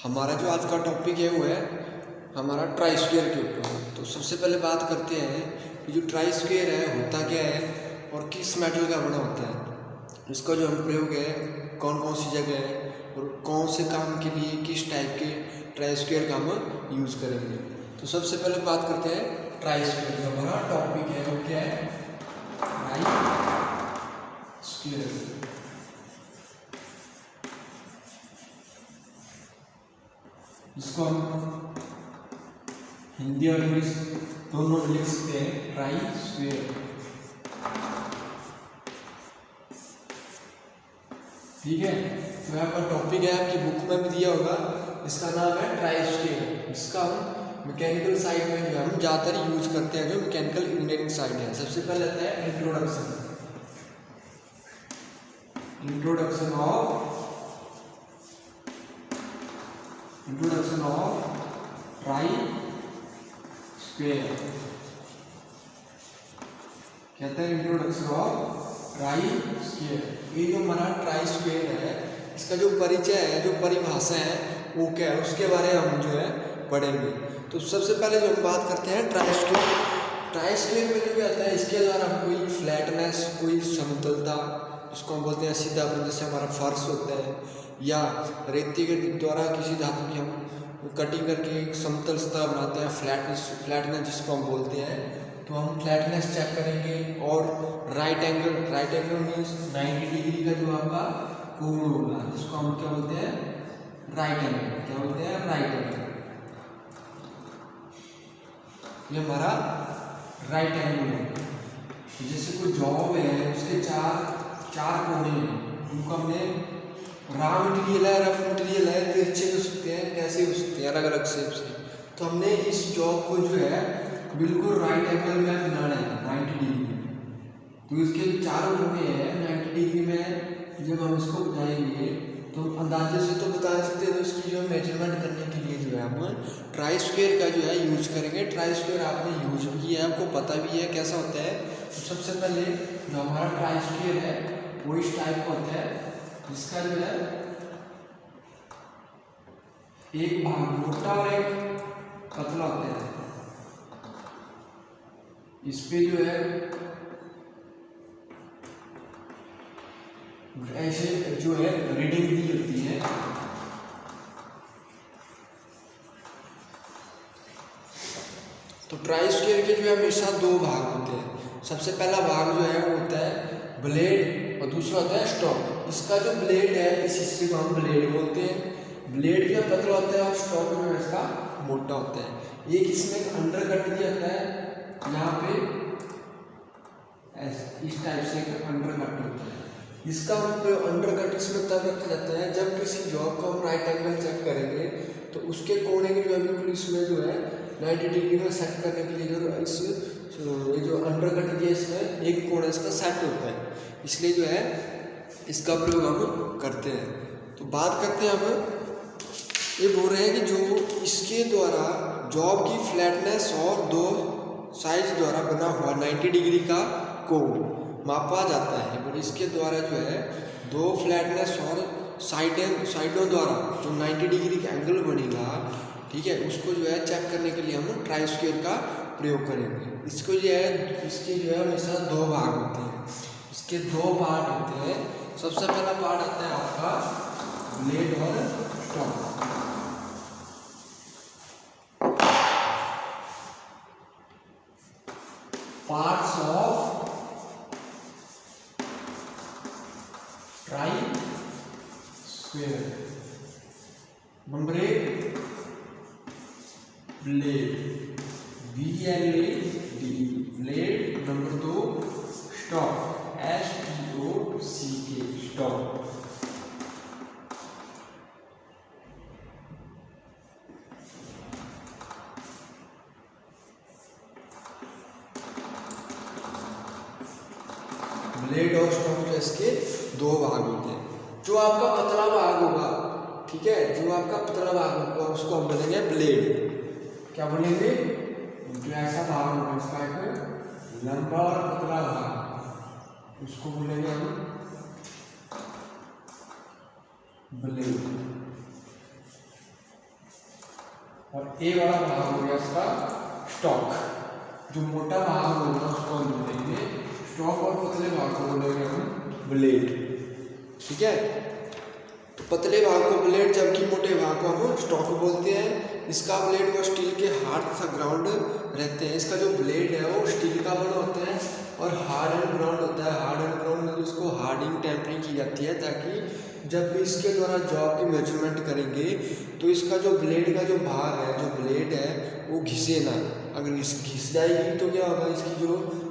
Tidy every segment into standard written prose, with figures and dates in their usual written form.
हमारा जो आज का टॉपिक है वो है हमारा ट्राई स्क्वायर के ऊपर। तो सबसे पहले बात करते हैं कि जो ट्राई स्क्वायर है होता क्या है और किस मेटल का बना होता है। इसका जो हम प्रयोग है कौन कौन सी जगह है और कौन से काम के लिए किस टाइप के ट्राई स्क्वायर का हम यूज़ करेंगे। तो सबसे पहले बात करते हैं ट्राई स्क्वायर। जो हमारा टॉपिक है वो क्या है, ट्राई स्क्वायर। इसको हम हिंदी और इंग्लिश दोनों लिख सकते हैं, ट्राई स्क्वायर। ठीक है, तो यहाँ पर टॉपिक है आपकी बुक में भी दिया होगा, इसका नाम है ट्राई स्क्वायर। इसका हम मैकेनिकल साइड में जो हम ज़्यादातर यूज करते हैं, जो मैकेनिकल इंजीनियरिंग साइड है। सबसे पहले आता है इंट्रोडक्शन ऑफ ट्राई स्क्वायर। कहते हैं इंट्रोडक्शन ऑफ ट्राई स्क्वायर। ये जो हमारा ट्राई स्क्वायर है इसका जो परिचय है, जो परिभाषा है वो क्या है, उसके बारे में हम जो है पढ़ेंगे। तो सबसे पहले जो हम बात करते हैं ट्राई स्क्वायर। ट्राई स्क्वायर में जो क्या आता है, इसके द्वारा कोई फ्लैटनेस, कोई समतलता, जिसको हम बोलते हैं सीधापन, जैसे हमारा फर्श होता है, या रेती के द्वारा किसी धातु की हम कटिंग करके एक समतल सतह बनाते हैं, फ्लैटनेस जिसको हम बोलते हैं। तो हम फ्लैटनेस चेक करेंगे। और राइट एंगल मीन्स 90 डिग्री का जो आपका कोण होगा, जिसको हम क्या बोलते हैं, राइट एंगल। क्या बोलते हैं, राइट एंगल। ये हमारा राइट एंगल है। जैसे कोई जॉब है, उसके चार कोने हैं, उनको हमने रॉ मटेरियल है, रफ मटेरियल है, तिरछे हो सकते हैं, कैसे हो सकते हैं, अलग अलग शेप से। तो हमने इस जॉब को जो है बिल्कुल राइट एंगल में बनाना है, 90 डिग्री। तो इसके चारों कोने हैं 90 डिग्री में। जब हम इसको बनाएंगे तो अंदाजे से तो बता सकते हैं, तो इसकी जो मेजरमेंट करने के लिए जो है हम ट्राई स्क्वायर का जो है यूज करेंगे। ट्राई स्क्वायर आपने यूज भी किया है, आपको पता भी है कैसा होता है। तो सबसे पहले जो हमारा ट्राई स्क्वायर है वो इस टाइप का होता है, जिसका जो है एक भाग मोटा और एक पतला होता है। इस पे जो है ऐसे जो है रीडिंग दी होती है। तो ट्राई स्क्वायर के जो है हमेशा दो भाग होते हैं। सबसे पहला भाग जो है वो होता है ब्लेड और दूसरा होता है स्टॉक। इसका जो ब्लेड है इस हिस्से को हम ब्लेड बोलते हैं। ब्लेड जो पतला होता है और स्टॉक जो है इसका मोटा होता है। एक इसमें अंडर कट दिया जाता है, यहाँ पे इस टाइप से अंडर कट होता है। इसका अंडर कट इसमें तब रखा जाता है जब किसी जॉब को हम राइट एंगल चेक करेंगे तो उसके कोने की जो बिल्कुल इसमें जो है 90 डिग्री में सेट करने के लिए जो इस ये जो अंडर कट दिया इसमें एक कोना इसका सेट होता है, इसलिए जो है इसका प्रयोग हम करते हैं। तो बात करते हैं हम, ये बोल रहे हैं कि जो इसके द्वारा जॉब की फ्लैटनेस और दो साइज द्वारा बना हुआ 90 डिग्री का कोण मापा जाता है। और इसके द्वारा जो है दो फ्लैटनेस और साइडों द्वारा जो 90 डिग्री का एंगल बनेगा, ठीक है, उसको जो है चेक करने के लिए हम ट्राई स्क्वायर का प्रयोग करेंगे। इसको जो है इसके जो है हमेशा दो भाग होते हैं, इसके दो पार्ट होते हैं। सबसे पहला पार्ट आता है आपका ब्लेड और stock. Parts of try square. Number 1 blade, BLAD blade. Number 2 stock, STOCK stock. Blade और स्टॉक जो इसके दो भाग होते हैं। जो आपका पतला भाग होगा, ठीक है, जो आपका पतला भाग होगा उसको हम बोलेंगे ब्लेड। क्या बोलेंगे, जो ऐसा भाग होगा इसका एक लंबा और पतला भाग, उसको बोलेंगे हम ब्लेड। और ए वाला भाग हो गया उसका स्टॉक। जो मोटा भाग होगा उसको हम बोलेंगे स्टॉक और पतले भाग को बोलेंगे हम ब्लेड। ठीक है, तो पतले भाग को ब्लेड जबकि मोटे भाग को हम स्टॉक बोलते हैं। इसका ब्लेड वो स्टील के हार्ड तथा ग्राउंड रहते हैं। इसका जो ब्लेड है वो स्टील का बना होता है और हार्ड एंड ग्राउंड होता है। हार्ड एंड ग्राउंड में उसको हार्डिंग टेम्परिंग की जाती है ताकि जब भी इसके द्वारा जॉब की मेजरमेंट करेंगे तो इसका जो ब्लेड का जो भाग है, जो ब्लेड है वो घिसे ना। अगर घिस जाएगी तो क्या होगा,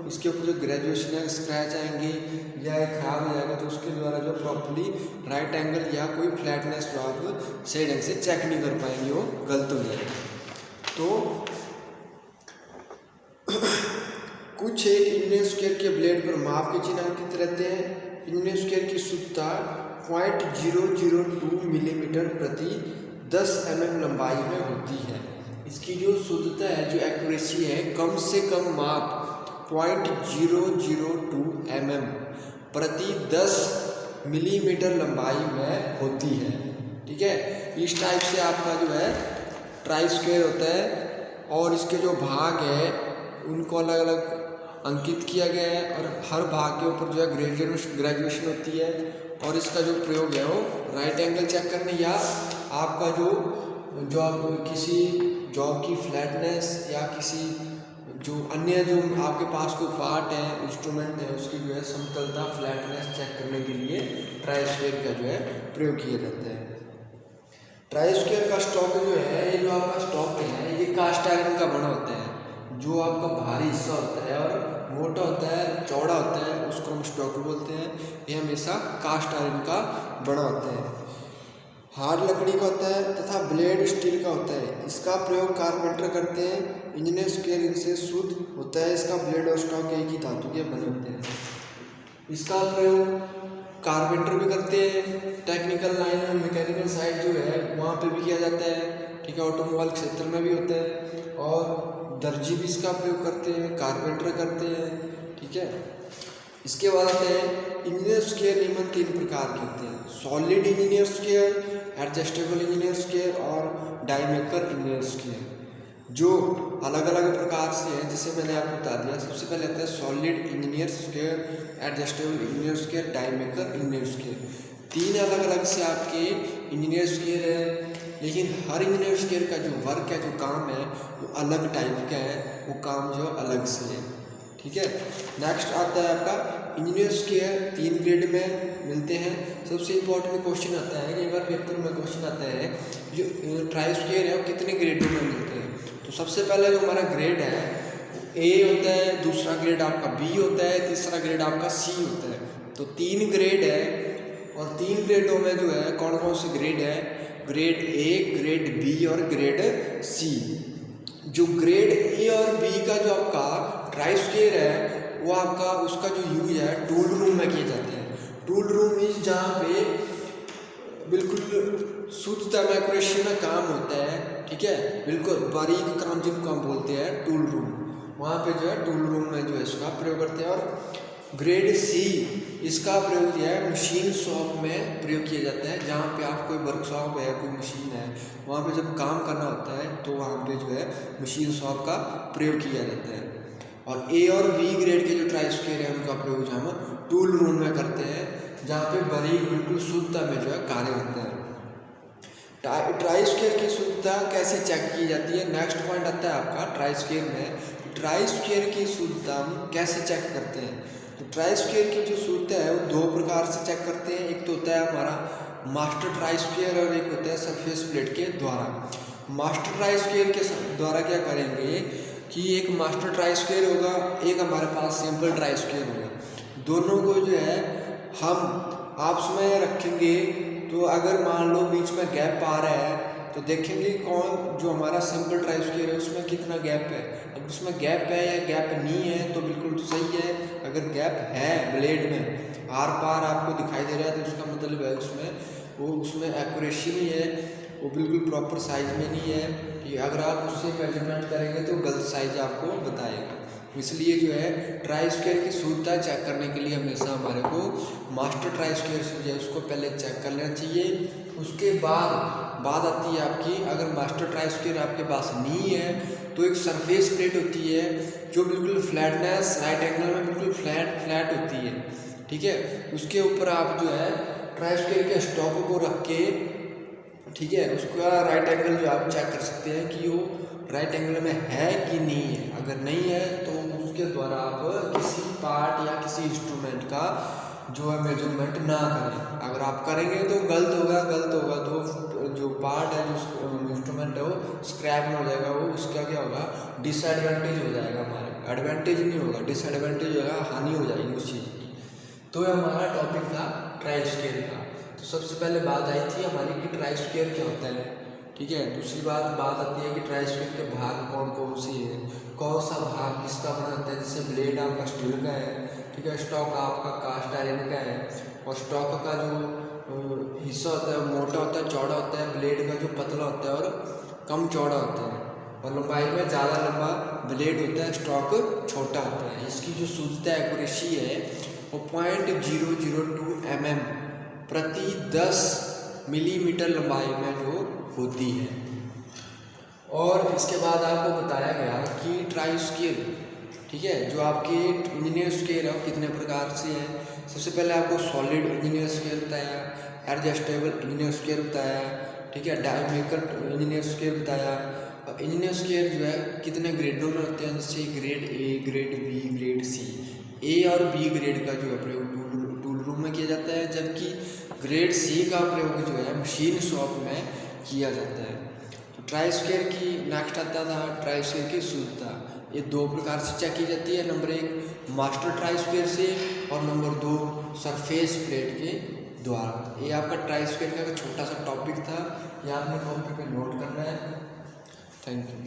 इसके ऊपर जो ग्रेजुएशन है स्क्रैच आएंगे या खराब हो जाएगा, तो उसके द्वारा जो प्रॉपर्ली राइट एंगल या कोई फ्लैटनेस जो आप सही ढंग से चेक नहीं कर पाएंगे, वो गलत हो जाएगा। तो कुछ एक इंजीनियर स्क्वायर के ब्लेड पर माप के चिन्ह अंकित रहते हैं। इंजीनियर स्क्वायर की शुद्धता 0.002 मिलीमीटर प्रति 10 mm लंबाई में होती है। इसकी जो शुद्धता है, जो एक्यूरेसी है, कम से कम माप 0.002 mm प्रति 10 मिलीमीटर लंबाई में होती है। ठीक है, इस टाइप से आपका जो है ट्राई स्क्वायर होता है और इसके जो भाग है उनको अलग अलग अंकित किया गया है और हर भाग के ऊपर जो है ग्रेजुएशन होती है। और इसका जो प्रयोग है वो राइट एंगल चेक करने या आपका जो आप किसी जॉब की फ्लैटनेस या किसी जो अन्य जो आपके पास कोई पार्ट है, इंस्ट्रूमेंट है, उसकी जो है समतलता फ्लैटनेस चेक करने के लिए ट्राई स्क्वायर का जो है प्रयोग किया जाता है। ट्राई स्क्वायर का स्टॉक जो है, ये जो आपका स्टॉक है ये कास्ट आयरन का बना होता है। जो आपका भारी हिस्सा होता है और मोटा होता है, चौड़ा होता है, उसको हम स्टॉक बोलते हैं। ये हमेशा कास्ट आयरन का बना होता है, हार्ड लकड़ी का होता है तथा ब्लेड स्टील का होता है। इसका प्रयोग कारपेंटर करते हैं। इंजीनियर स्क्वायर इनसे शुद्ध होता है। इसका ब्लेड और स्टॉक एक ही धातु के बने होते हैं। इसका प्रयोग कारपेंटर भी करते हैं। टेक्निकल लाइन और मैकेनिकल साइड जो है वहाँ पे भी किया जाता है। ठीक है, ऑटोमोबाइल क्षेत्र में भी होता है और दर्जी भी इसका प्रयोग करते हैं, कारपेंटर करते हैं। ठीक है, इसके बाद आते हैं इंजीनियर स्क्वायर नियमन 3 प्रकार के होते हैं। Solid engineer square, adjustable engineer square और डायमेकर इंजीनियर स्क्वायर, जो अलग अलग प्रकार से हैं, जिसे मैंने आपको बता दिया। सबसे पहले आता है solid engineer square, adjustable engineer square, die maker engineer square. 3 अलग अलग से आपके इंजीनियर स्क्वायर है, लेकिन हर इंजीनियर स्क्वायर का जो वर्क है, जो काम है, वो अलग टाइप का है, वो काम जो अलग से है। ठीक है, नेक्स्ट आता है आपका इंजीनियर स्क्वायर 3 ग्रेड में मिलते हैं। सबसे इम्पोर्टेंट क्वेश्चन आता है, कई बार पेपर में क्वेश्चन आता है जो ट्राई स्क्वायर है वो कितने ग्रेडों में मिलते हैं। तो सबसे पहले जो हमारा ग्रेड है ए होता है, दूसरा ग्रेड आपका बी होता है, तीसरा ग्रेड आपका सी होता है। तो 3 ग्रेड है और 3 ग्रेडों में जो है कौन कौन से ग्रेड है, ग्रेड ए, ग्रेड बी और ग्रेड सी। जो ग्रेड ए और बी का जो आपका ट्राई स्क्वायर है वो आपका उसका जो यूज है टूल रूम में किए जाते हैं। टूल रूम इज जहाँ पे बिल्कुल शुद्धता में एक्यूरेसी में काम होता है। ठीक है, बिल्कुल बारीक काम जिनको हम बोलते हैं टूल रूम, वहाँ पे जो है टूल रूम में जो है इसका प्रयोग करते हैं। और ग्रेड सी इसका प्रयोग जो है मशीन शॉप में प्रयोग किया जाता है। जहाँ पे आप कोई वर्कशॉप है, कोई मशीन है, वहाँ पे जब काम करना होता है तो वहाँ पे जो है मशीन शॉप का प्रयोग किया जाता है। और ए और बी ग्रेड के जो ट्राई स्क्वायर है उनका प्रयोग हम टूल रूम में करते हैं, जहाँ पे बारीक बिल्कुल शुद्धता में जो है कार्य होता है। ट्राई स्क्वायर की शुद्धता कैसे चेक की जाती है, नेक्स्ट पॉइंट आता है आपका ट्राई स्क्वायर में। ट्राई स्क्वायर की शुद्धता हम कैसे चेक करते हैं। तो ट्राई स्क्वायर की जो शुद्धता है वो 2 प्रकार से चेक करते हैं। एक तो होता है हमारा मास्टर ट्राई स्क्वायर और एक होता है सरफेस प्लेट के द्वारा। मास्टर ट्राई स्क्वायर के द्वारा क्या करेंगे कि एक मास्टर ट्राई स्क्वायर होगा, एक हमारे पास सिंपल ट्राई स्क्वायर होगा। दोनों को जो है हम आपस में रखेंगे, तो अगर मान लो बीच में गैप आ रहा है तो देखेंगे कौन जो हमारा सिंपल ट्राई स्क्वायर है उसमें कितना गैप है। अगर उसमें गैप है या गैप नहीं है तो बिल्कुल तो सही है। अगर गैप है ब्लेड में आर पार आपको दिखाई दे रहा है तो उसका मतलब है उसमें एक्यूरेसी नहीं है, वो बिल्कुल प्रॉपर साइज में नहीं है। कि अगर आप उससे मेजरमेंट करेंगे तो गलत साइज आपको बताएगा। इसलिए जो है ट्राई स्क्वायर की शुद्धता चेक करने के लिए हमेशा हमारे को मास्टर ट्राई स्क्वायर जो है उसको पहले चेक कर लेना चाहिए। उसके बाद आती है आपकी, अगर मास्टर ट्राई स्क्वायर आपके पास नहीं है तो एक सरफेस प्लेट होती है जो बिल्कुल फ्लैटनेस राइट एंगल में बिल्कुल फ्लैट होती है, ठीक है। उसके ऊपर आप जो है ट्राई स्क्वायर के स्टॉक को रख के, ठीक है, उसका राइट एंगल जो आप चेक कर सकते हैं कि वो राइट एंगल में है कि नहीं है। अगर नहीं है तो उसके द्वारा आप किसी पार्ट या किसी इंस्ट्रूमेंट का जो है मेजरमेंट ना करें। अगर आप करेंगे तो गलत होगा तो जो पार्ट है, जो इंस्ट्रूमेंट है वो स्क्रैप में हो जाएगा, वो उसका क्या होगा, डिसएडवांटेज हो जाएगा, हमारे एडवांटेज नहीं होगा, डिसएडवांटेज होगा, हानि हो जाएगी उस चीज़ की। तो ये हमारा टॉपिक था ट्राई स्क्वायर का। तो सबसे पहले बात आई थी हमारी कि ट्राई स्क्वायर क्या होता है, ठीक है। दूसरी बात आती है कि ट्राई स्क्वायर के भाग कौन कौन से हैं, कौन सा भाग किसका बना होता है। जैसे ब्लेड आपका स्टील का है, ठीक है, स्टॉक आपका कास्ट आयरन का है, और स्टॉक का जो हिस्सा होता है मोटा होता है, चौड़ा होता है, ब्लेड का जो पतला होता है और कम चौड़ा होता है, और लंबाई में ज़्यादा लंबा ब्लेड होता है, स्टॉक छोटा होता है। इसकी जो शुद्धता एक्यूरेसी है वो 0.002 mm प्रति 10 मिलीमीटर लंबाई में जो होती है। और इसके बाद आपको बताया गया कि ट्राई स्केल, ठीक है, जो आपके इंजीनियर स्केल है वो कितने प्रकार से है। सबसे पहले आपको सॉलिड इंजीनियर स्केल बताया, एडजस्टेबल इंजीनियर स्केल बताया, ठीक है, डायमेकर इंजीनियर स्केल बताया। इंजीनियर स्केल जो है कितने ग्रेडों में होते हैं, जैसे grade A, grade B, grade C. A और बी ग्रेड का जो है प्रयोग टूल रूम में किया जाता है, जबकि ग्रेड सी का प्रयोग जो है मशीन शॉप में किया जाता है। तो ट्राई स्क्वायर की नेक्स्ट आता था ट्राई स्क्वायर की शुद्धता। ये दो प्रकार से चेक की जाती है, नंबर 1 मास्टर ट्राई स्क्वायर से, और नंबर 2 सरफेस प्लेट के द्वारा। ये आपका ट्राई स्क्वायर का छोटा सा टॉपिक था, ये आपने कॉपी पे नोट करना है। Thank you.